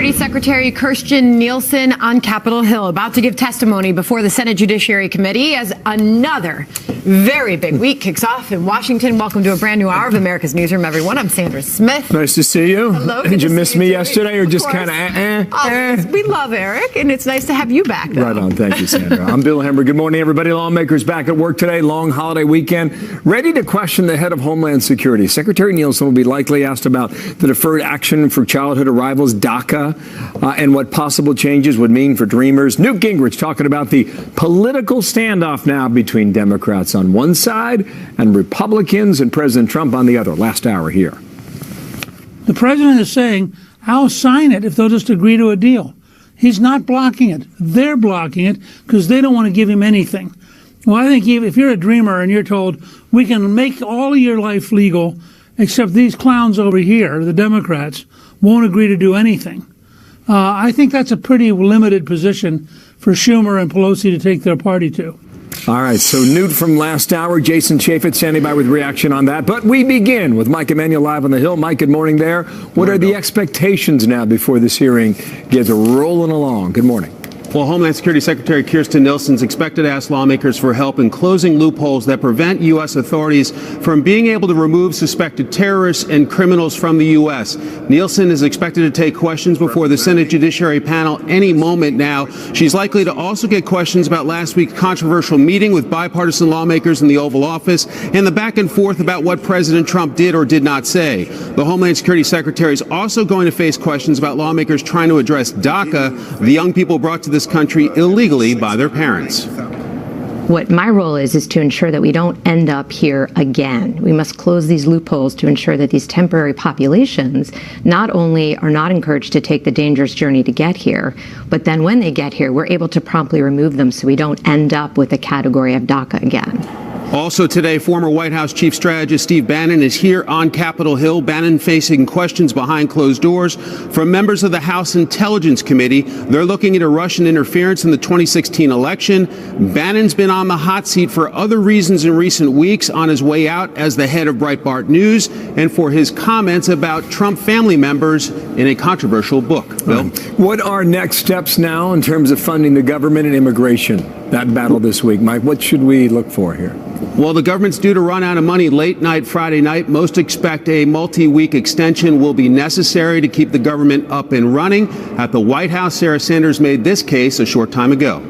Security Secretary Kirstjen Nielsen on Capitol Hill, about to give testimony before the Senate Judiciary Committee as another very big week kicks off in Washington. Welcome to a brand new hour of America's Newsroom, everyone. I'm Sandra Smith. Nice to see you. Hello. Did you miss me yesterday, or just kind of We love Eric, and it's nice to have you back, though. Right on. Thank you, Sandra. I'm Bill Hember. Good morning, everybody. Lawmakers back at work today. Long holiday weekend. Ready to question the head of Homeland Security. Secretary Nielsen will be likely asked about the Deferred Action for Childhood Arrivals, DACA, and what possible changes would mean for Dreamers. Newt Gingrich talking about the political standoff now between Democrats on one side and Republicans and President Trump on the other. Last hour here. The president is saying, I'll sign it if they'll just agree to a deal. He's not blocking it. They're blocking it because they don't want to give him anything. Well, I think if you're a dreamer and you're told, we can make all of your life legal, except these clowns over here, the Democrats, won't agree to do anything. I think that's a pretty limited position for Schumer and Pelosi to take their party to. All right, so Newt from last hour, Jason Chaffetz standing by with reaction on that. But we begin with Mike Emanuel live on the Hill. Mike, good morning there. What are the expectations now before this hearing gets rolling along? Good morning. Well, Homeland Security Secretary Kirstjen Nielsen is expected to ask lawmakers for help in closing loopholes that prevent U.S. authorities from being able to remove suspected terrorists and criminals from the U.S. Nielsen is expected to take questions before the Senate Judiciary panel any moment now. She's likely to also get questions about last week's controversial meeting with bipartisan lawmakers in the Oval Office and the back and forth about what President Trump did or did not say. The Homeland Security Secretary is also going to face questions about lawmakers trying to address DACA, the young people brought to this country illegally by their parents. What my role is to ensure that we don't end up here again. We must close these loopholes to ensure that these temporary populations not only are not encouraged to take the dangerous journey to get here, but then when they get here, we're able to promptly remove them so we don't end up with a category of DACA again. Also today, former White House Chief Strategist Steve Bannon is here on Capitol Hill. Bannon facing questions behind closed doors from members of the House Intelligence Committee. They're looking into Russian interference in the 2016 election. Bannon's been on the hot seat for other reasons in recent weeks, on his way out as the head of Breitbart News, and for his comments about Trump family members in a controversial book. Bill? What are next steps now in terms of funding the government and immigration? That battle this week, Mike, what should we look for here? Well, the government's due to run out of money late night Friday night. Most expect a multi-week extension will be necessary to keep the government up and running. At the White House, Sarah Sanders made this case a short time ago.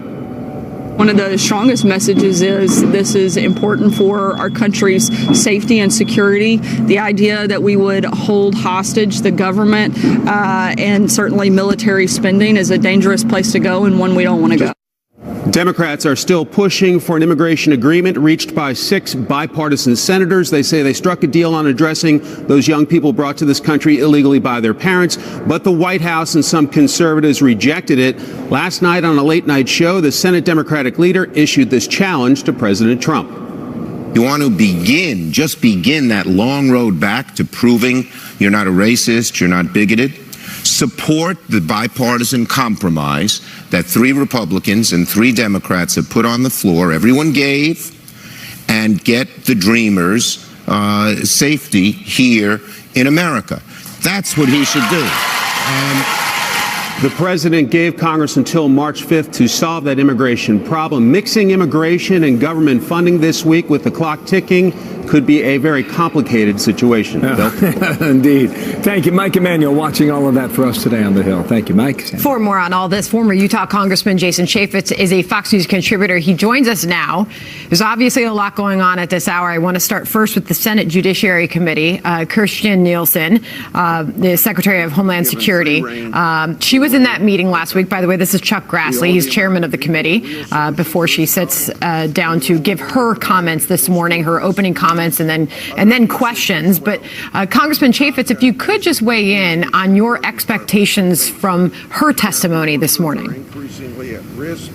One of the strongest messages is this is important for our country's safety and security. The idea that we would hold hostage the government and certainly military spending is a dangerous place to go and one we don't want to go. Democrats are still pushing for an immigration agreement reached by 6 bipartisan senators. They say they struck a deal on addressing those young people brought to this country illegally by their parents, but the White House and some conservatives rejected it. Last night on a late night show, the Senate Democratic leader issued this challenge to President Trump. You want to just begin that long road back to proving you're not a racist, you're not bigoted. Support the bipartisan compromise that 3 Republicans and 3 Democrats have put on the floor. Everyone gave, and get the Dreamers safety here in America. That's what he should do. The president gave Congress until March 5th to solve that immigration problem. Mixing immigration and government funding this week with the clock ticking could be a very complicated situation. Bill? Indeed. Thank you, Mike Emanuel, watching all of that for us today on the Hill. Thank you, Mike. For more on all this, former Utah Congressman Jason Chaffetz is a Fox News contributor. He joins us now. There's obviously a lot going on at this hour. I want to start first with the Senate Judiciary Committee. Kirstjen Nielsen, the Secretary of Homeland Security. She was in that meeting last week. By the way, this is Chuck Grassley. He's chairman of the committee before she sits down to give her comments this morning, her opening comments and then questions. But Congressman Chaffetz, if you could just weigh in on your expectations from her testimony this morning. Increasingly at risk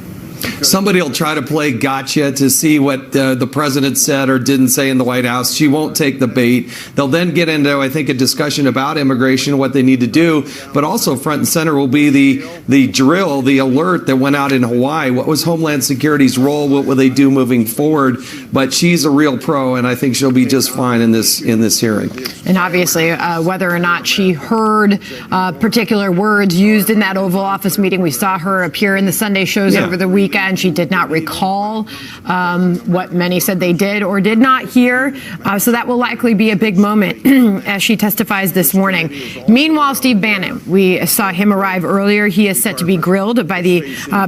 Somebody will try to play gotcha to see what the president said or didn't say in the White House. She won't take the bait. They'll then get into, I think, a discussion about immigration, what they need to do, but also front and center will be the drill, the alert that went out in Hawaii. What was Homeland Security's role? What will they do moving forward? But she's a real pro, and I think she'll be just fine in this hearing. And obviously, whether or not she heard particular words used in that Oval Office meeting, we saw her appear in the Sunday shows over the weekend. She did not recall what many said they did or did not hear. So that will likely be a big moment as she testifies this morning. Meanwhile, Steve Bannon, we saw him arrive earlier. He is set to be grilled by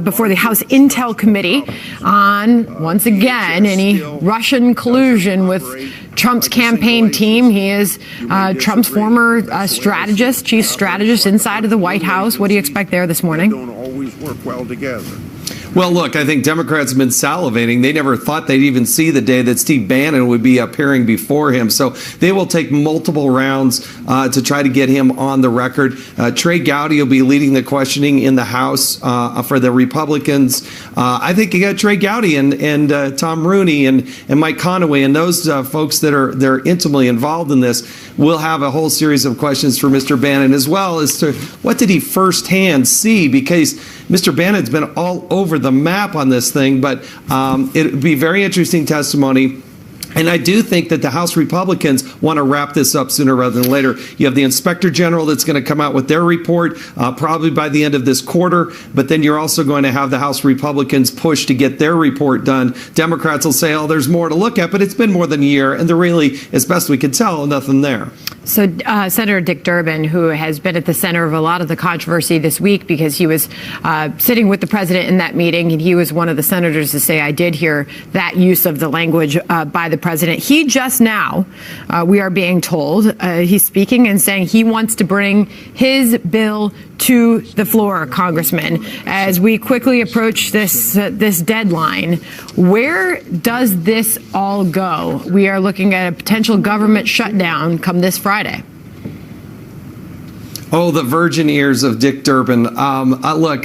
before the House Intel Committee on, once again, any Russian collusion with Trump's campaign team. He is Trump's former chief strategist inside of the White House. What do you expect there this morning? Don't always work well together. Well, look, I think Democrats have been salivating. They never thought they'd even see the day that Steve Bannon would be appearing before him. So they will take multiple rounds to try to get him on the record. Trey Gowdy will be leading the questioning in the House for the Republicans. I think you got Trey Gowdy and Tom Rooney and Mike Conaway and those folks that are intimately involved in this will have a whole series of questions for Mr. Bannon, as well as to what did he firsthand see, because Mr. Bannon's been all over the map on this thing, but it would be very interesting testimony. And I do think that the House Republicans want to wrap this up sooner rather than later. You have the Inspector General that's going to come out with their report probably by the end of this quarter, but then you're also going to have the House Republicans push to get their report done. Democrats will say, oh, there's more to look at, but it's been more than a year, and there really, as best we can tell, nothing there. So Senator Dick Durbin, who has been at the center of a lot of the controversy this week because he was sitting with the president in that meeting, and he was one of the senators to say, I did hear that use of the language by the president. He just now, we are being told, he's speaking and saying he wants to bring his bill to the floor, Congressman. As we quickly approach this deadline, where does this all go? We are looking at a potential government shutdown come this Friday. Oh, the virgin ears of Dick Durbin. Look,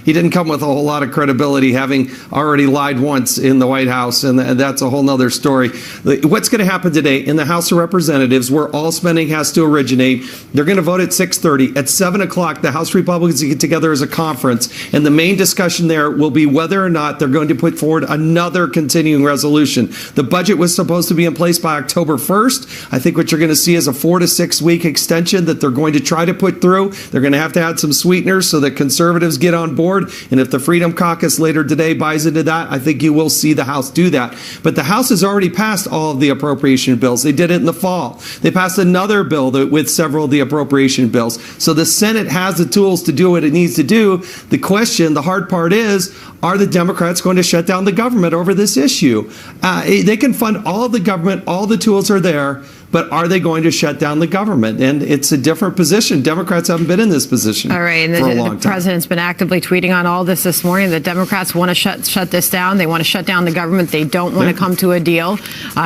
he didn't come with a whole lot of credibility, having already lied once in the White House, and that's a whole nother story. What's going to happen today in the House of Representatives, where all spending has to originate, they're going to vote at 6:30. At 7 o'clock, the House Republicans get together as a conference, and the main discussion there will be whether or not they're going to put forward another continuing resolution. The budget was supposed to be in place by October 1st. I think what you're going to see is a 4 to 6 week extension that they're going to try to put through. They're going to have to add some sweeteners so that conservatives get on board. And if the Freedom Caucus later today buys into that, I think you will see the House do that. But the House has already passed all of the appropriation bills. They did it in the fall. They passed another bill with several of the appropriation bills. So the Senate has the tools to do what it needs to do. The question, the hard part is, are the Democrats going to shut down the government over this issue? They can fund all of the government. All the tools are there. But are they going to shut down the government? And it's a different position. Democrats haven't been in this position for a long time. The president's been actively tweeting on all this morning. The Democrats want to shut this down. They want to shut down the government. They don't want to come to a deal.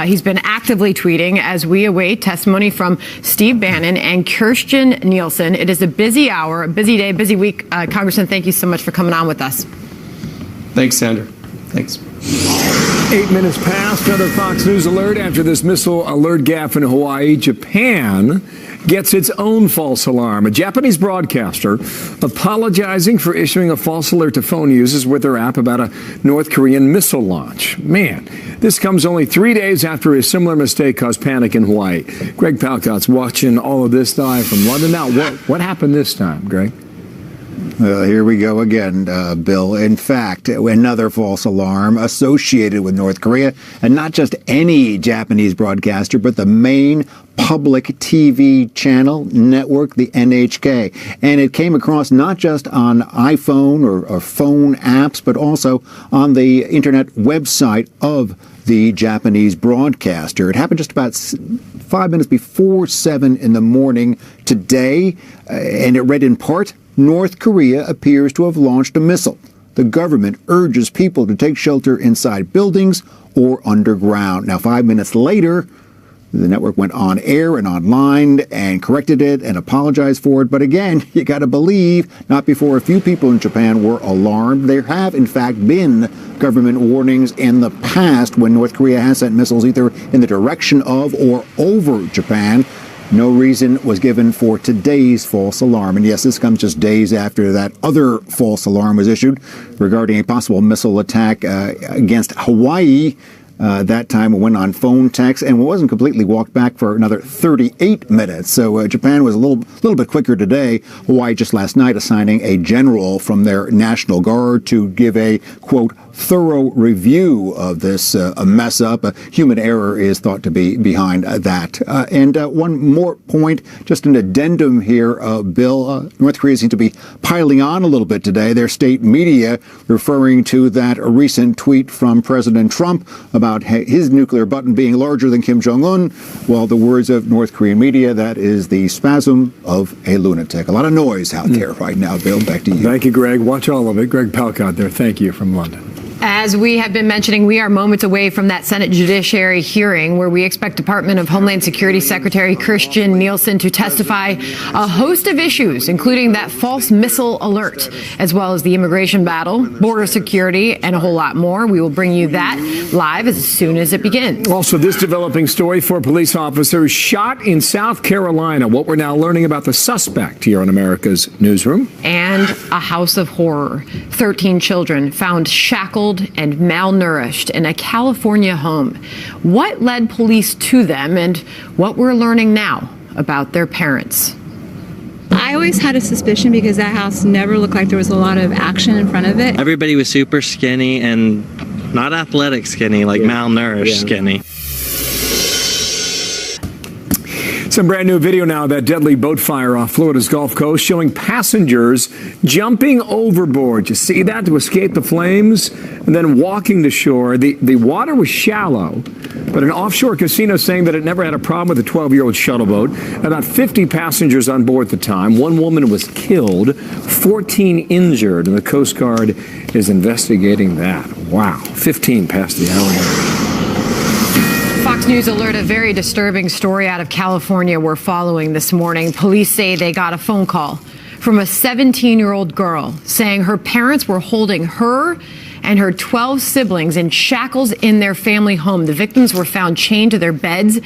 He's been actively tweeting as we await testimony from Steve Bannon and Kirstjen Nielsen. It is a busy hour, a busy day, busy week. Congressman, thank you so much for coming on with us. Thanks, Sandra. Thanks. 8 minutes past, another Fox News alert after this missile alert gaffe in Hawaii. Japan gets its own false alarm. A Japanese broadcaster apologizing for issuing a false alert to phone users with their app about a North Korean missile launch. Man, this comes only 3 days after a similar mistake caused panic in Hawaii. Greg Palcott's watching all of this live from London. Now, what happened this time, Greg? Here we go again, Bill. In fact, another false alarm associated with North Korea, and not just any Japanese broadcaster, but the main public TV channel network, the NHK. And it came across not just on iPhone or phone apps, but also on the internet website of the Japanese broadcaster. It happened just about 5 minutes before 7 in the morning today, and it read in part, North Korea appears to have launched a missile. The government urges people to take shelter inside buildings or underground. Now, 5 minutes later, The network went on air and online and corrected it and apologized for it. But again, you got to believe not before a few people in Japan were alarmed. There have, in fact, been government warnings in the past when North Korea has sent missiles either in the direction of or over Japan. No reason was given for today's false alarm. And yes, this comes just days after that other false alarm was issued regarding a possible missile attack against Hawaii. That time it went on phone text and wasn't completely walked back for another 38 minutes. So Japan was a little bit quicker today. Hawaii just last night assigning a general from their National Guard to give a, quote, thorough review of this mess up. Human error is thought to be behind that. And one more point, just an addendum here, Bill. North Korea seems to be piling on a little bit today. Their state media referring to that recent tweet from President Trump about his nuclear button being larger than Kim Jong-un. Well, the words of North Korean media, that is the spasm of a lunatic. A lot of noise out there right now, Bill. Back to you. Thank you, Greg. Watch all of it. Greg Palkot there. Thank you from London. As we have been mentioning, we are moments away from that Senate Judiciary hearing where we expect Department of Homeland Security Secretary Kirstjen Nielsen to testify a host of issues, including that false missile alert, as well as the immigration battle, border security, and a whole lot more. We will bring you that live as soon as it begins. Also, this developing story: 4 police officers shot in South Carolina. What we're now learning about the suspect here on America's Newsroom. And a house of horror. 13 children found shackled and malnourished in a California home. What led police to them and what we're learning now about their parents? I always had a suspicion because that house never looked like there was a lot of action in front of it. Everybody was super skinny and not athletic skinny, like malnourished skinny. Some brand new video now of that deadly boat fire off Florida's Gulf Coast showing passengers jumping overboard. You see that, to escape the flames and then walking to shore. The water was shallow, but an offshore casino saying that it never had a problem with a 12-year-old shuttle boat. About 50 passengers on board at the time. 1 woman was killed, 14 injured, and the Coast Guard is investigating that. Wow, 15 past the hour. Fox News Alert, a very disturbing story out of California we're following this morning. Police say they got a phone call from a 17-year-old girl saying her parents were holding her and her 12 siblings in shackles in their family home. The victims were found chained to their beds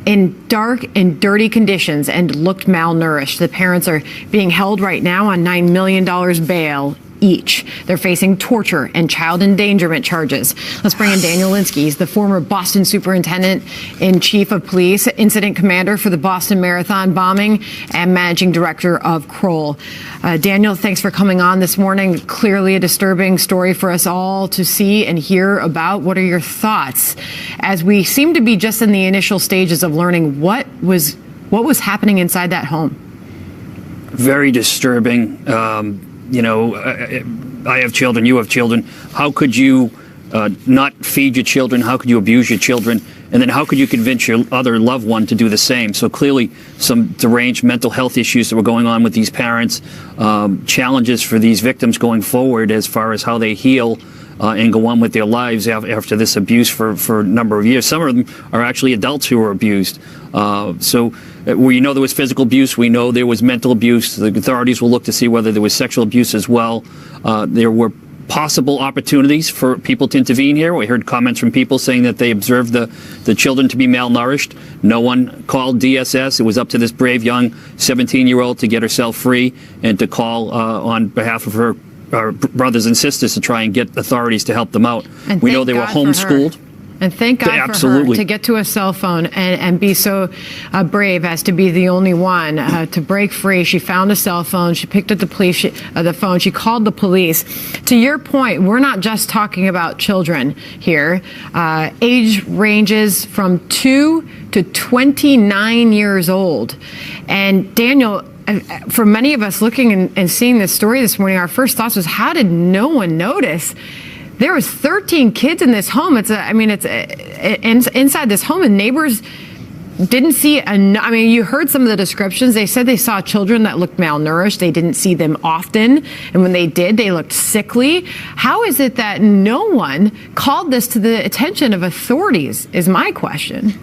in dark and dirty conditions and looked malnourished. The parents are being held right now on $9 million bail each. They're facing torture and child endangerment charges. Let's bring in Daniel Linsky. He's the former Boston Superintendent in Chief of Police, Incident Commander for the Boston Marathon bombing, and Managing Director of Kroll. Daniel, thanks for coming on this morning. Clearly a disturbing story for us all to see and hear about. What are your thoughts as we seem to be just in the initial stages of learning what was happening inside that home? Very disturbing. You know, I have children, you have children. How could you not feed your children? How could you abuse your children? And then how could you convince your other loved one to do the same? So clearly some deranged mental health issues that were going on with these parents, challenges for these victims going forward as far as how they heal and go on with their lives after this abuse for a number of years. Some of them are actually adults who were abused. So we know there was physical abuse. We know there was mental abuse. The authorities will look to see whether there was sexual abuse as well. There were possible opportunities for people to intervene here. We heard comments from people saying that they observed the children to be malnourished. No one called DHS. It was up to this brave young 17-year-old to get herself free and to call on behalf of her brothers and sisters to try and get authorities to help them out. We know they were homeschooled. And thank God for her to get to a cell phone and be so brave as to be the only one to break free. She found a cell phone. She picked up the phone. She called the police. To your point, we're not just talking about children here. Age ranges from 2 to 29 years old. And Daniel, for many of us looking and seeing this story this morning, our first thoughts was, how did no one notice? There was 13 kids in this home. It's inside this home, and neighbors didn't see. You heard some of the descriptions. They said they saw children that looked malnourished. They didn't see them often, and when they did, they looked sickly. How is it that no one called this to the attention of authorities? Is my question.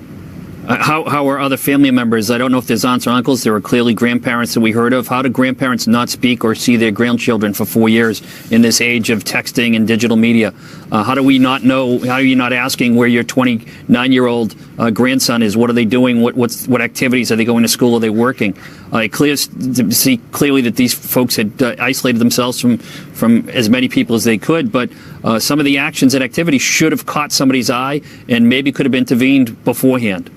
How are other family members? I don't know if there's aunts or uncles. There are clearly grandparents that we heard of. How do grandparents not speak or see their grandchildren for 4 years in this age of texting and digital media? How do we not know? How are you not asking where your 29-year-old grandson is? What are they doing? What activities are they going to school? Are they working? To see clearly that these folks had isolated themselves from as many people as they could, but some of the actions and activities should have caught somebody's eye and maybe could have intervened beforehand.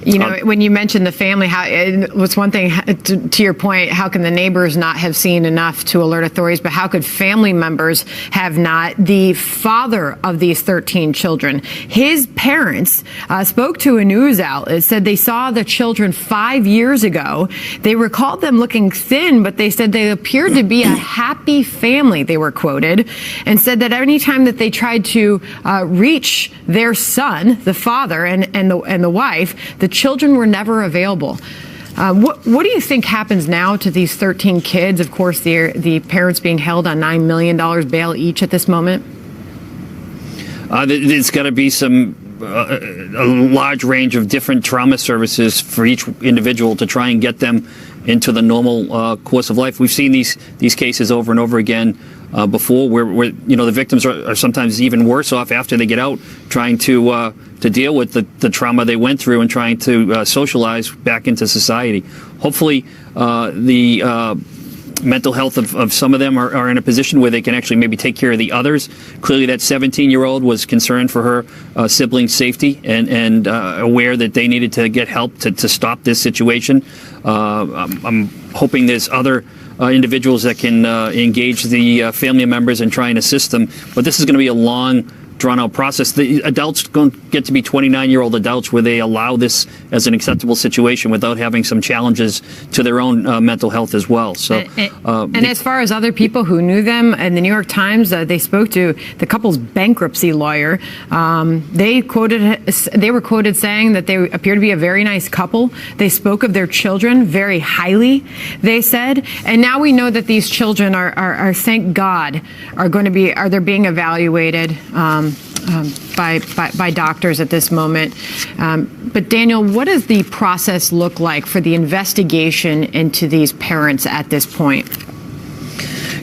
You know, when you mentioned the family, it was one thing, to your point, how can the neighbors not have seen enough to alert authorities, but how could family members have not? The father of these 13 children, his parents spoke to a news outlet, said they saw the children 5 years ago. They recalled them looking thin, but they said they appeared to be a happy family, they were quoted, and said that any time that they tried to reach their son, the father and the wife, the children were never available. What do you think happens now to these 13 kids? Of course, the parents being held on $9 million bail each at this moment. There's got to be a large range of different trauma services for each individual to try and get them into the normal course of life. We've seen these cases over and over again before, where the victims are sometimes even worse off after they get out, trying to deal with the trauma they went through and trying to socialize back into society. Hopefully, the mental health of some of them are in a position where they can actually maybe take care of the others. Clearly, that 17-year-old was concerned for her siblings' safety and aware that they needed to get help to stop this situation. I'm hoping there's other individuals that can engage the family members and try and assist them. But this is going to be a long, drawn-out process. The adults don't get to be 29-year-old adults where they allow this as an acceptable situation without having some challenges to their own mental health as well. So, and as far as other people who knew them, in the New York Times, they spoke to the couple's bankruptcy lawyer. They were quoted saying that they appear to be a very nice couple. They spoke of their children very highly, they said. And now we know that these children are thank God, they're being evaluated by doctors at this moment. But Daniel, what does the process look like for the investigation into these parents at this point?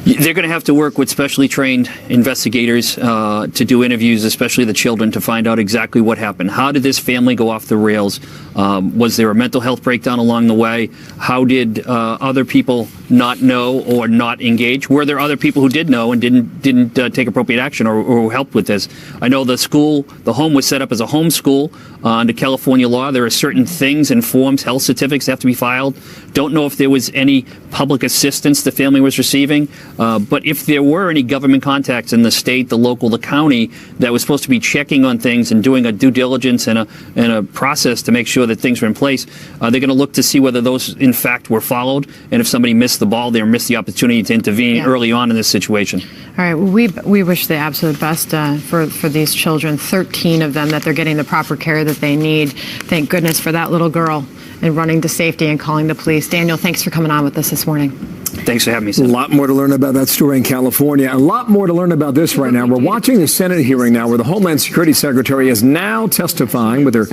They're going to have to work with specially trained investigators to do interviews, especially the children, to find out exactly what happened. How did this family go off the rails? Was there a mental health breakdown along the way? How did other people not know or not engage? Were there other people who did know and didn't take appropriate action or help with this? I know the home was set up as a home school under California law. There are certain things and forms, health certificates have to be filed. Don't know if there was any public assistance the family was receiving. But if there were any government contacts in the state, the local, the county that was supposed to be checking on things and doing a due diligence and a process to make sure that things were in place, they're going to look to see whether those in fact were followed, and if somebody missed the ball there, missed the opportunity to intervene early on in this situation. All right. Well, we wish the absolute best for these children, 13 of them, that they're getting the proper care that they need. Thank goodness for that little girl, and running to safety and calling the police. Daniel, thanks for coming on with us this morning. Thanks for having me, Seth. A lot more to learn about that story in California. A lot more to learn about this right now. We're watching the Senate hearing now where the Homeland Security Secretary is now testifying with her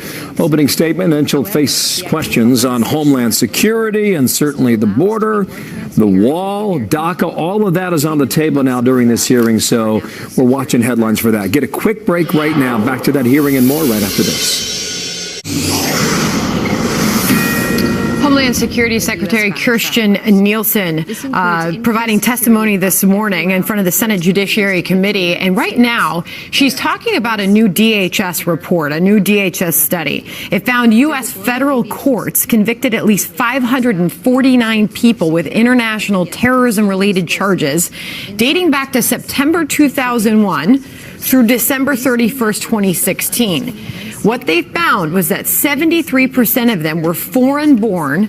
opening statement, and she'll face questions on Homeland Security and certainly the border, the wall, DACA. All of that is on the table now during this hearing, so we're watching headlines for that. Get a quick break right now. Back to that hearing and more right after this. Homeland Security Secretary Kirstjen Nielsen providing testimony this morning in front of the Senate Judiciary Committee. And right now, she's talking about a new DHS report, a new DHS study. It found U.S. federal courts convicted at least 549 people with international terrorism-related charges dating back to September 2001 through December 31st, 2016. What they found was that 73% of them were foreign-born,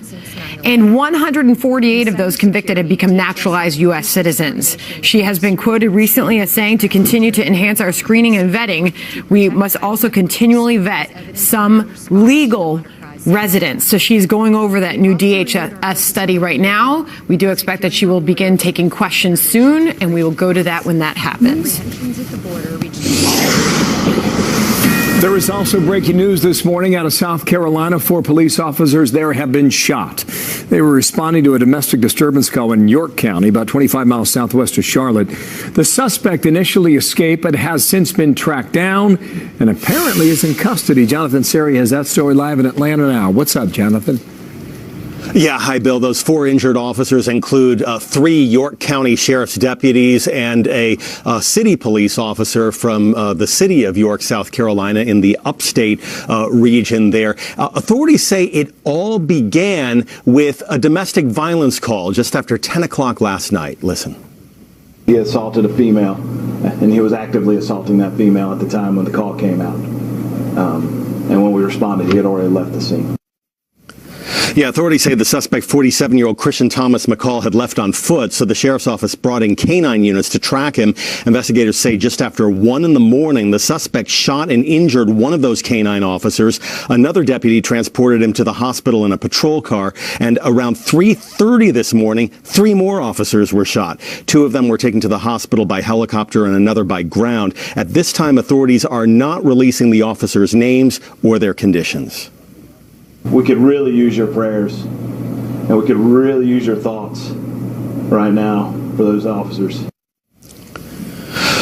and 148 of those convicted had become naturalized U.S. citizens. She has been quoted recently as saying, to continue to enhance our screening and vetting, we must also continually vet some legal residents. So she's going over that new DHS study right now. We do expect that she will begin taking questions soon, and we will go to that when that happens. There is also breaking news this morning out of South Carolina. 4 police officers there have been shot. They were responding to a domestic disturbance call in York County, about 25 miles southwest of Charlotte. The suspect initially escaped but has since been tracked down and apparently is in custody. Jonathan Seri has that story live in Atlanta now. What's up, Jonathan? Yeah, hi, Bill. Those 4 injured officers include 3 York County Sheriff's deputies and a city police officer from the city of York, South Carolina, in the upstate region there. Authorities say it all began with a domestic violence call just after 10 o'clock last night. Listen. He assaulted a female, and he was actively assaulting that female at the time when the call came out. And when we responded, he had already left the scene. Yeah, authorities say the suspect, 47-year-old Christian Thomas McCall, had left on foot, so the sheriff's office brought in canine units to track him. Investigators say just after 1 in the morning, the suspect shot and injured one of those canine officers. Another deputy transported him to the hospital in a patrol car, and around 3:30 this morning, 3 more officers were shot. 2 of them were taken to the hospital by helicopter and another by ground. At this time, authorities are not releasing the officers' names or their conditions. We could really use your prayers, and we could really use your thoughts right now for those officers.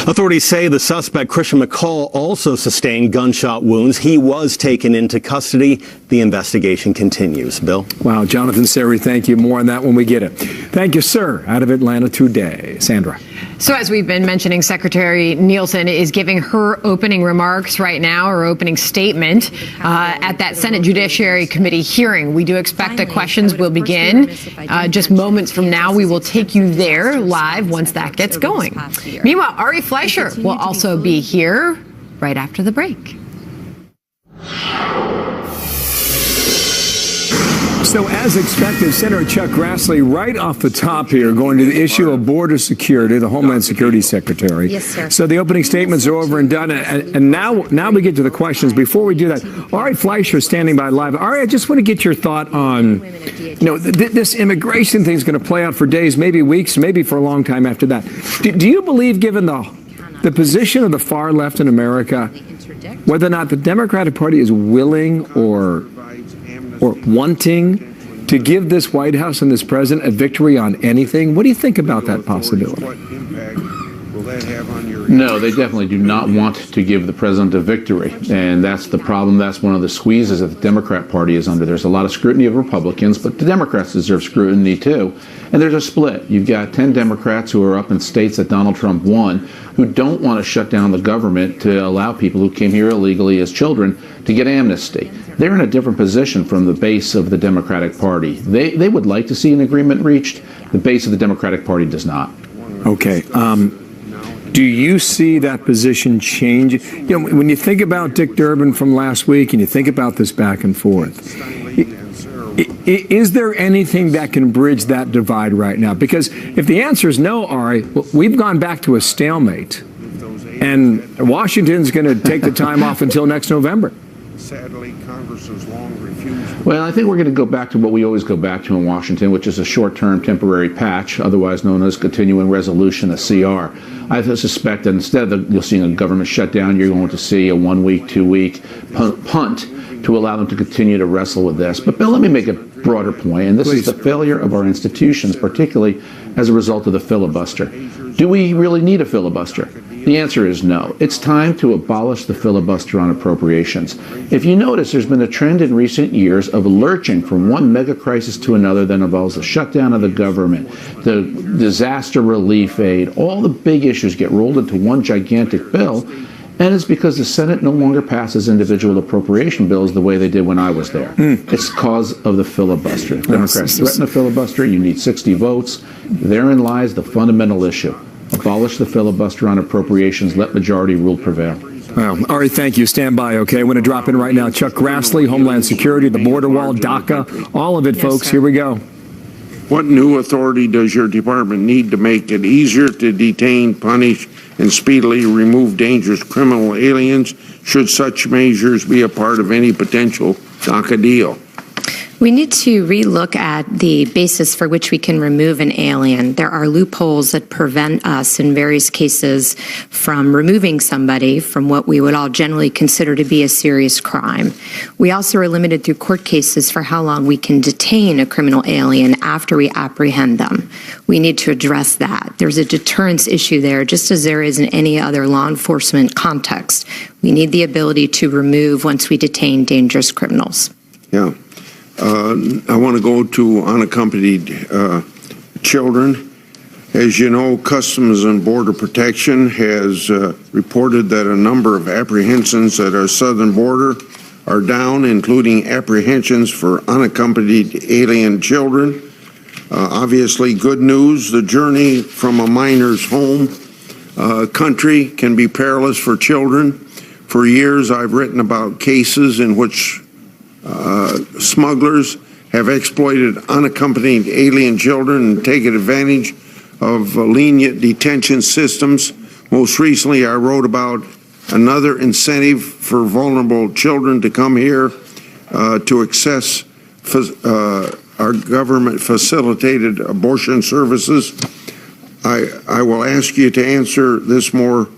Authorities say the suspect, Christian McCall, also sustained gunshot wounds. He was taken into custody. The investigation continues. Bill? Wow, Jonathan Seri, thank you. More on that when we get it. Thank you, sir. Out of Atlanta today. Sandra. So as we've been mentioning, Secretary Nielsen is giving her opening remarks right now, her opening statement at that Senate Judiciary Committee hearing. We do expect that questions will begin just moments from now. We will take you there live once that gets going. Meanwhile, Ari Fleischer will also be here right after the break. So as expected, Senator Chuck Grassley, right off the top here, going to the issue of border security, the Homeland Security Secretary. Yes, sir. So the opening statements are over and done. And now we get to the questions. Before we do that, Ari Fleischer is standing by live. Ari, I just want to get your thought on, this immigration thing is going to play out for days, maybe weeks, maybe for a long time after that. Do you believe, given the position of the far left in America, whether or not the Democratic Party is willing or wanting to give this White House and this president a victory on anything? What do you think about that possibility? No, they definitely do not want to give the president a victory. And that's the problem. That's one of the squeezes that the Democrat Party is under. There's a lot of scrutiny of Republicans, but the Democrats deserve scrutiny too. And there's a split. You've got 10 Democrats who are up in states that Donald Trump won who don't want to shut down the government to allow people who came here illegally as children to get amnesty. They're in a different position from the base of the Democratic Party. They would like to see an agreement reached. The base of the Democratic Party does not. Okay. Do you see that position change? When you think about Dick Durbin from last week and you think about this back and forth, is there anything that can bridge that divide right now? Because if the answer is no, Ari, we've gone back to a stalemate, and Washington's going to take the time off until next November. Sadly, Congress's long refusal. Well, I think we're going to go back to what we always go back to in Washington, which is a short-term temporary patch, otherwise known as continuing resolution, a CR. I suspect that instead of you'll see a government shutdown, you're going to see a 1-week, 2-week punt to allow them to continue to wrestle with this. But Bill, let me make a broader point, and this is the failure of our institutions, particularly as a result of the filibuster. Do we really need a filibuster? The answer is no. It's time to abolish the filibuster on appropriations. If you notice, there's been a trend in recent years of lurching from one mega crisis to another that involves the shutdown of the government, the disaster relief aid. All the big issues get rolled into one gigantic bill, and it's because the Senate no longer passes individual appropriation bills the way they did when I was there. It's because of the filibuster. Democrats threaten the filibuster. You need 60 votes. Therein lies the fundamental issue. Abolish the filibuster on appropriations. Let majority rule prevail. Well, Ari, thank you. Stand by, okay? I want to drop in right now. Chuck Grassley, Homeland Security, the border wall, DACA, all of it, folks. Here we go. What new authority does your department need to make it easier to detain, punish, and speedily remove dangerous criminal aliens? Should such measures be a part of any potential DACA deal? We need to relook at the basis for which we can remove an alien. There are loopholes that prevent us in various cases from removing somebody from what we would all generally consider to be a serious crime. We also are limited through court cases for how long we can detain a criminal alien after we apprehend them. We need to address that. There's a deterrence issue there, just as there is in any other law enforcement context. We need the ability to remove once we detain dangerous criminals. Yeah. I want to go to unaccompanied children. As you know, Customs and Border Protection has reported that a number of apprehensions at our southern border are down, including apprehensions for unaccompanied alien children. Obviously, good news. The journey from a minor's home country can be perilous for children. For years, I've written about cases in which smugglers have exploited unaccompanied alien children and taken advantage of lenient detention systems. Most recently, I wrote about another incentive for vulnerable children to come here to access our government-facilitated abortion services. I will ask you to answer this more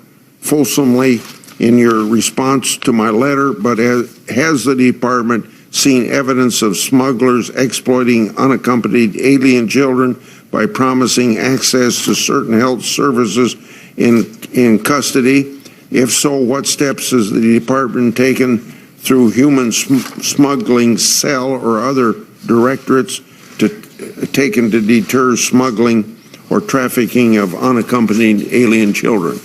fulsomely in your response to my letter, but has the department seen evidence of smugglers exploiting unaccompanied alien children by promising access to certain health services in custody? If so, what steps has the department taken through human smuggling cell or other directorates taken to deter smuggling or trafficking of unaccompanied alien children?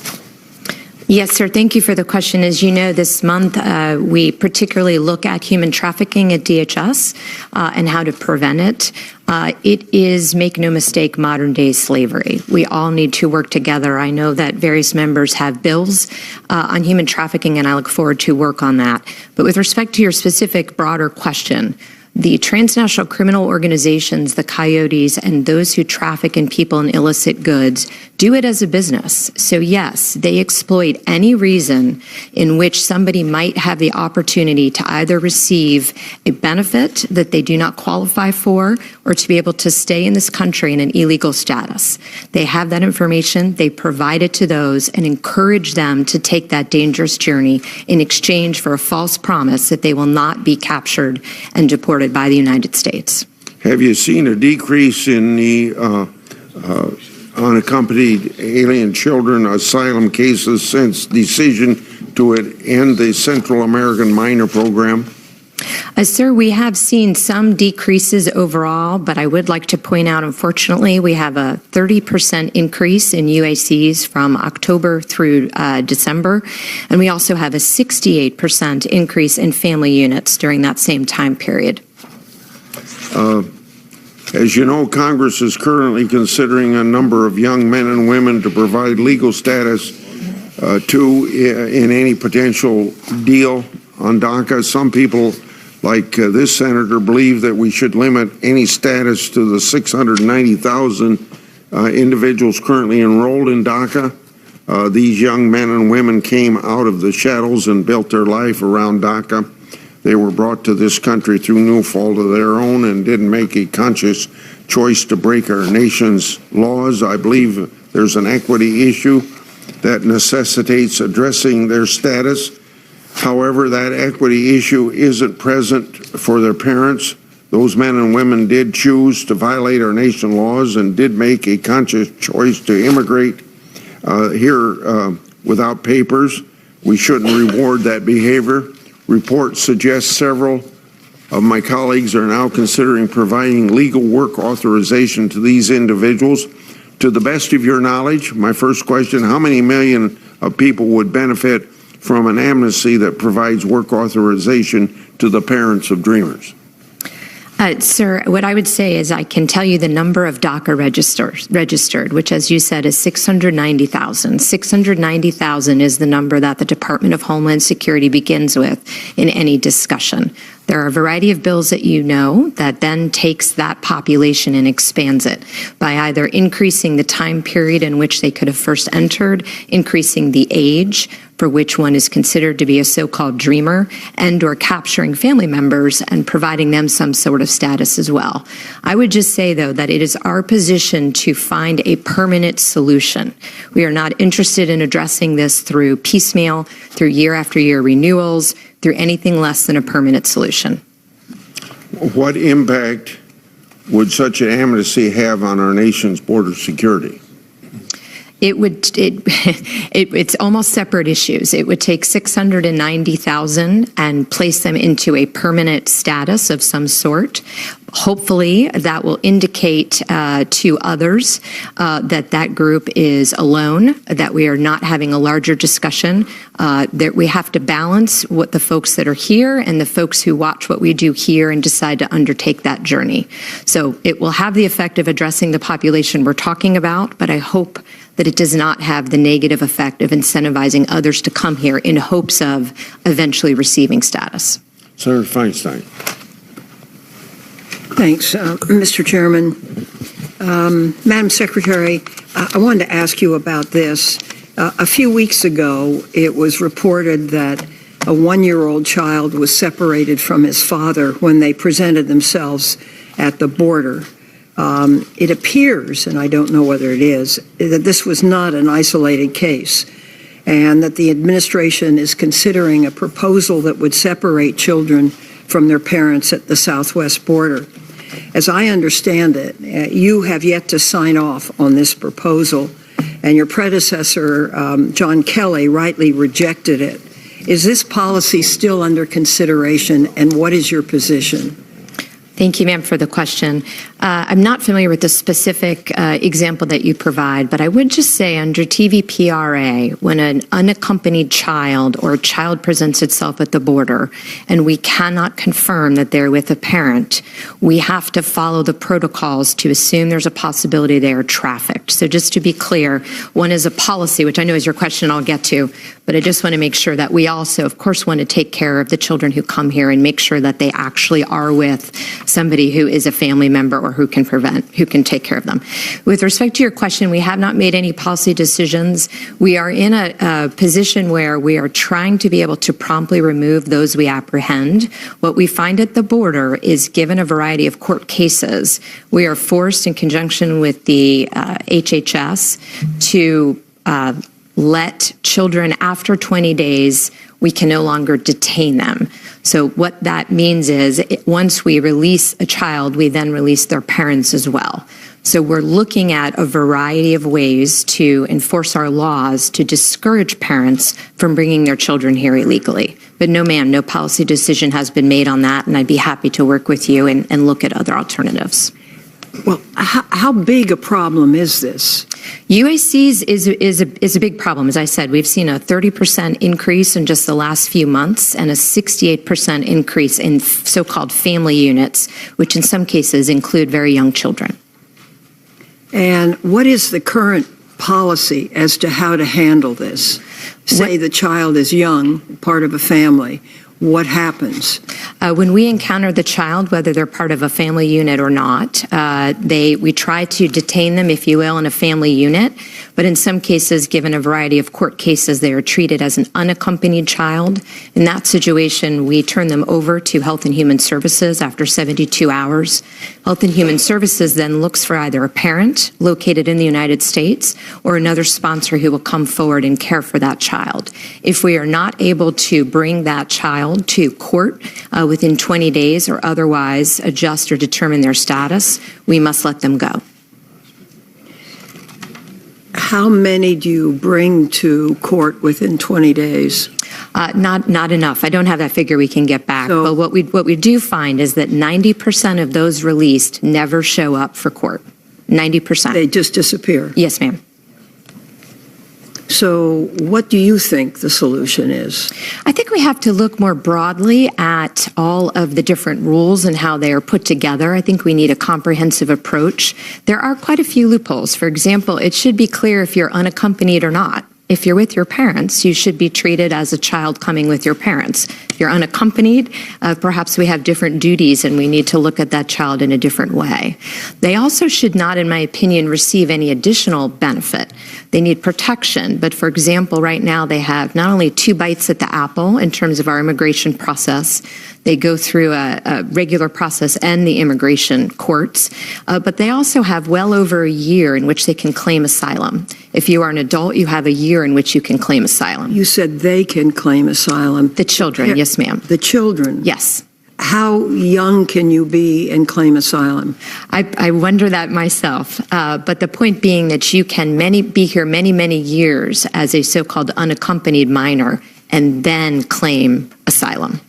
Yes, sir. Thank you for the question. As you know, this month we particularly look at human trafficking at DHS and how to prevent it. It is, make no mistake, modern-day slavery. We all need to work together. I know that various members have bills on human trafficking, and I look forward to work on that. But with respect to your specific, broader question, the transnational criminal organizations, the coyotes, and those who traffic in people and illicit goods do it as a business. So yes, they exploit any reason in which somebody might have the opportunity to either receive a benefit that they do not qualify for or to be able to stay in this country in an illegal status. They have that information, they provide it to those and encourage them to take that dangerous journey in exchange for a false promise that they will not be captured and deported by the United States. Have you seen a decrease in the unaccompanied alien children asylum cases since decision to end the Central American minor program? Sir, we have seen some decreases overall, but I would like to point out, unfortunately, we have a 30% increase in UACs from October through December, and we also have a 68% increase in family units during that same time period. As you know, Congress is currently considering a number of young men and women to provide legal status in any potential deal on DACA. Some people, like this senator, believe that we should limit any status to the 690,000 individuals currently enrolled in DACA. These young men and women came out of the shadows and built their life around DACA. They were brought to this country through no fault of their own and didn't make a conscious choice to break our nation's laws. I believe there's an equity issue that necessitates addressing their status. However, that equity issue isn't present for their parents. Those men and women did choose to violate our nation's laws and did make a conscious choice to immigrate here without papers. We shouldn't reward that behavior. Reports suggest several of my colleagues are now considering providing legal work authorization to these individuals. To the best of your knowledge, my first question, how many million of people would benefit from an amnesty that provides work authorization to the parents of Dreamers? Sir, what I would say is I can tell you the number of DACA registered, which, as you said, is 690,000. 690,000 is the number that the Department of Homeland Security begins with in any discussion. There are a variety of bills that you know that then takes that population and expands it by either increasing the time period in which they could have first entered, increasing the age for which one is considered to be a so-called dreamer, and or capturing family members and providing them some sort of status as well. I would just say, though, that it is our position to find a permanent solution. We are not interested in addressing this through piecemeal, through year after year renewals, through anything less than a permanent solution. What impact would such an amnesty have on our nation's border security? It's almost separate issues. It would take 690,000 and place them into a permanent status of some sort. Hopefully, that will indicate to others that that group is alone, that we are not having a larger discussion, that we have to balance what the folks that are here and the folks who watch what we do here and decide to undertake that journey. So it will have the effect of addressing the population we're talking about, but I hope that it does not have the negative effect of incentivizing others to come here in hopes of eventually receiving status. Senator Feinstein. Thanks, Mr. Chairman. Madam Secretary, I wanted to ask you about this. A few weeks ago, it was reported that a one-year-old child was separated from his father when they presented themselves at the border. It appears, and I don't know whether it is, that this was not an isolated case, and that the administration is considering a proposal that would separate children from their parents at the southwest border. As I understand it, you have yet to sign off on this proposal, and your predecessor, John Kelly, rightly rejected it. Is this policy still under consideration, and what is your position? Thank you, ma'am, for the question. I'm not familiar with the specific example that you provide, but I would just say under TVPRA, when an unaccompanied child or a child presents itself at the border and we cannot confirm that they're with a parent, we have to follow the protocols to assume there's a possibility they are trafficked. So just to be clear, one is a policy, which I know is your question I'll get to, but I just want to make sure that we also, of course, want to take care of the children who come here and make sure that they actually are with somebody who is a family member or who can take care of them. With respect to your question, we have not made any policy decisions. We are in a position where we are trying to be able to promptly remove those we apprehend. What we find at the border is, given a variety of court cases, we are forced in conjunction with the HHS to let children after 20 days, we can no longer detain them. So what that means is once we release a child, we then release their parents as well. So we're looking at a variety of ways to enforce our laws to discourage parents from bringing their children here illegally. But no, ma'am, no policy decision has been made on that, and I'd be happy to work with you and look at other alternatives. Well, how big a problem is this? UACs is a big problem. As I said, we've seen a 30% increase in just the last few months and a 68% increase in so-called family units, which in some cases include very young children. And what is the current policy as to how to handle this? Say the child is young, part of a family. What happens? When we encounter the child, whether they're part of a family unit or not, we try to detain them, if you will, in a family unit. But in some cases, given a variety of court cases, they are treated as an unaccompanied child. In that situation, we turn them over to Health and Human Services after 72 hours. Health and Human Services then looks for either a parent located in the United States or another sponsor who will come forward and care for that child. If we are not able to bring that child to court within 20 days or otherwise adjust or determine their status, we must let them go. How many do you bring to court within 20 days? Not enough. I don't have that figure we can get back. But what we do find is that 90% of those released never show up for court. 90%. They just disappear? Yes, ma'am. So what do you think the solution is? I think we have to look more broadly at all of the different rules and how they are put together. I think we need a comprehensive approach. There are quite a few loopholes. For example, it should be clear if you're unaccompanied or not. If you're with your parents, you should be treated as a child coming with your parents. If you're unaccompanied, perhaps we have different duties and we need to look at that child in a different way. They also should not, in my opinion, receive any additional benefit. They need protection, but for example, right now they have not only 2 bites at the apple in terms of our immigration process, they go through a regular process and the immigration courts, but they also have well over a year in which they can claim asylum. If you are an adult, you have a year in which you can claim asylum. You said they can claim asylum. The children, yes, ma'am. The children? Yes. How young can you be and claim asylum? I wonder that myself. But the point being that you can be here many, many years as a so-called unaccompanied minor and then claim asylum.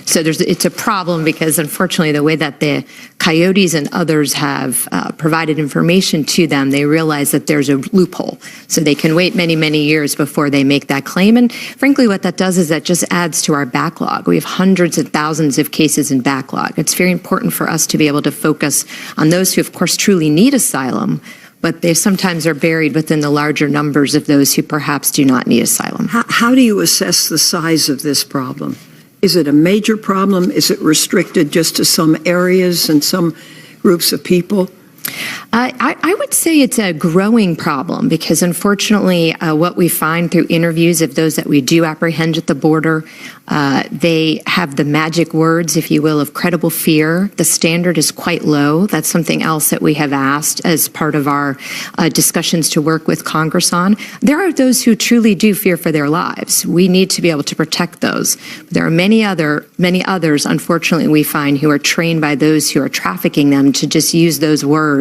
So it's a problem because, unfortunately, the way that the coyotes and others have provided information to them, they realize that there's a loophole. So they can wait many, many years before they make that claim. And frankly, what that does is that just adds to our backlog. We have hundreds of thousands of cases in backlog. It's very important for us to be able to focus on those who, of course, truly need asylum, but they sometimes are buried within the larger numbers of those who perhaps do not need asylum. How do you assess the size of this problem? Is it a major problem? Is it restricted just to some areas and some groups of people? I would say it's a growing problem because, unfortunately, what we find through interviews of those that we do apprehend at the border, they have the magic words, if you will, of credible fear. The standard is quite low. That's something else that we have asked as part of our discussions to work with Congress on. There are those who truly do fear for their lives. We need to be able to protect those. There are many others, unfortunately, we find who are trained by those who are trafficking them to just use those words.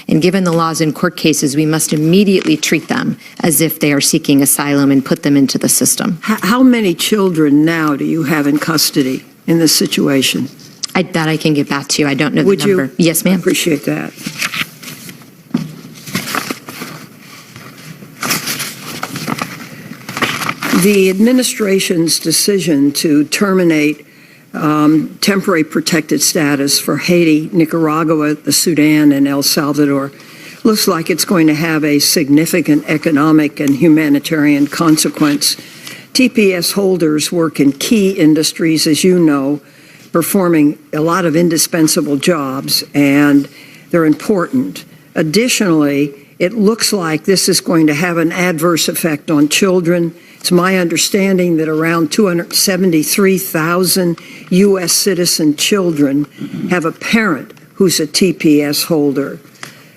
And given the laws in court cases, we must immediately treat them as if they are seeking asylum and put them into the system. How many children now do you have in custody in this situation? That I can get back to you. I don't know Would the number. You? Yes, ma'am. I appreciate that. The administration's decision to terminate temporary protected status for Haiti, Nicaragua, the Sudan, and El Salvador looks like it's going to have a significant economic and humanitarian consequence. TPS holders work in key industries, as you know, performing a lot of indispensable jobs, and they're important. Additionally, it looks like this is going to have an adverse effect on children. It's my understanding that around 273,000 U.S. citizen children have a parent who's a TPS holder.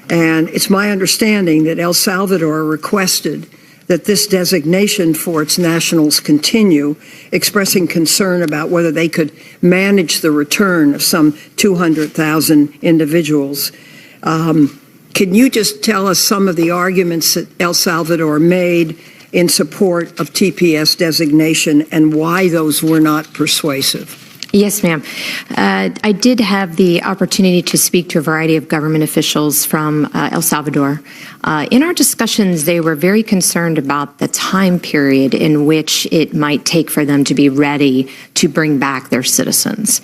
And it's my understanding that El Salvador requested that this designation for its nationals continue, expressing concern about whether they could manage the return of some 200,000 individuals. Can you just tell us some of the arguments that El Salvador made in support of TPS designation and why those were not persuasive? Yes, ma'am. I did have the opportunity to speak to a variety of government officials from El Salvador. In our discussions, they were very concerned about the time period in which it might take for them to be ready to bring back their citizens.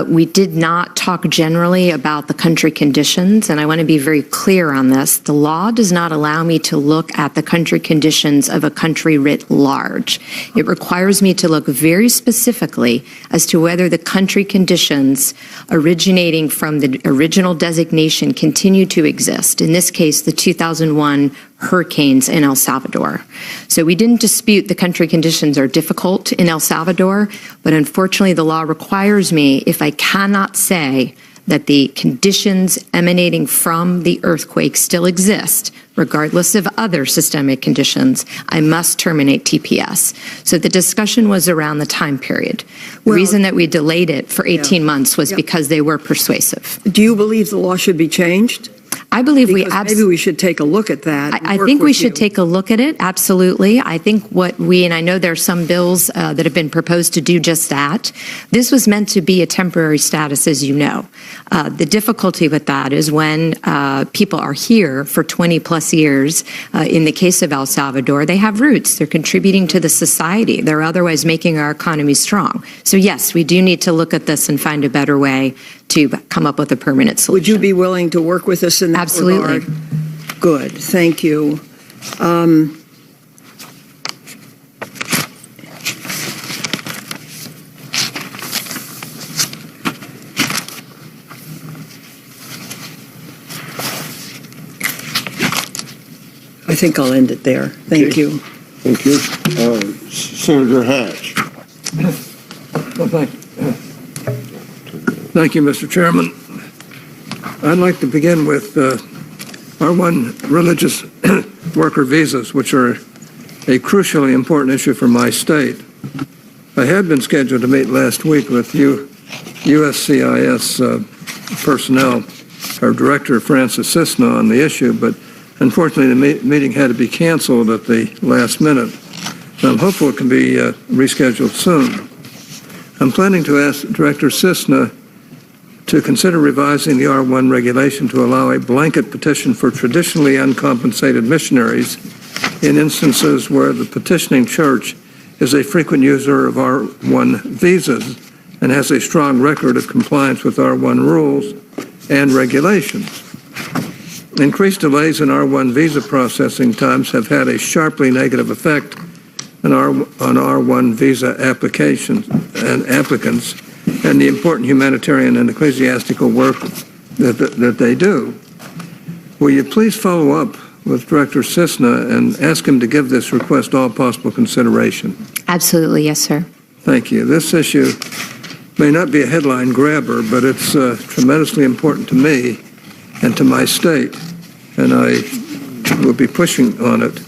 We did not talk generally about the country conditions, and I want to be very clear on this. The law does not allow me to look at the country conditions of a country writ large. It requires me to look very specifically as to whether the country conditions originating from the original designation continue to exist. In this case, the 2001 hurricanes in El Salvador. So we didn't dispute the country conditions are difficult in El Salvador, but unfortunately the law requires me, if I cannot say that the conditions emanating from the earthquake still exist, regardless of other systemic conditions, I must terminate TPS. So the discussion was around the time period. The reason that we delayed it for 18 months was because they were persuasive. Do you believe the law should be changed? I believe maybe we should take a look at that. I think we should take a look at it, absolutely. I think and I know there are some bills that have been proposed to do just that. This was meant to be a temporary status, as you know. The difficulty with that is when people are here for 20 plus years, in the case of El Salvador, they have roots. They're contributing to the society. They're otherwise making our economy strong. So yes, we do need to look at this and find a better way to come up with a permanent solution. Would you be willing to work with us in that Absolutely. regard? Good, thank you. I think I'll end it there. Thank you. Thank you. Senator Hatch. Well, thank you, Mr. Chairman. I'd like to begin with R1 religious worker visas, which are a crucially important issue for my state. I had been scheduled to meet last week with USCIS personnel, our director, Francis Cisna, on the issue, but unfortunately the meeting had to be canceled at the last minute. I'm hopeful it can be rescheduled soon. I'm planning to ask Director Cisna to consider revising the R1 regulation to allow a blanket petition for traditionally uncompensated missionaries in instances where the petitioning church is a frequent user of R1 visas and has a strong record of compliance with R1 rules and regulations. Increased delays in R1 visa processing times have had a sharply negative effect on R1 visa applications and applicants and the important humanitarian and ecclesiastical work that they do. Will you please follow up with Director Cisna and ask him to give this request all possible consideration? Absolutely, yes, sir. Thank you. This issue may not be a headline grabber, but it's tremendously important to me and to my state, and I will be pushing on it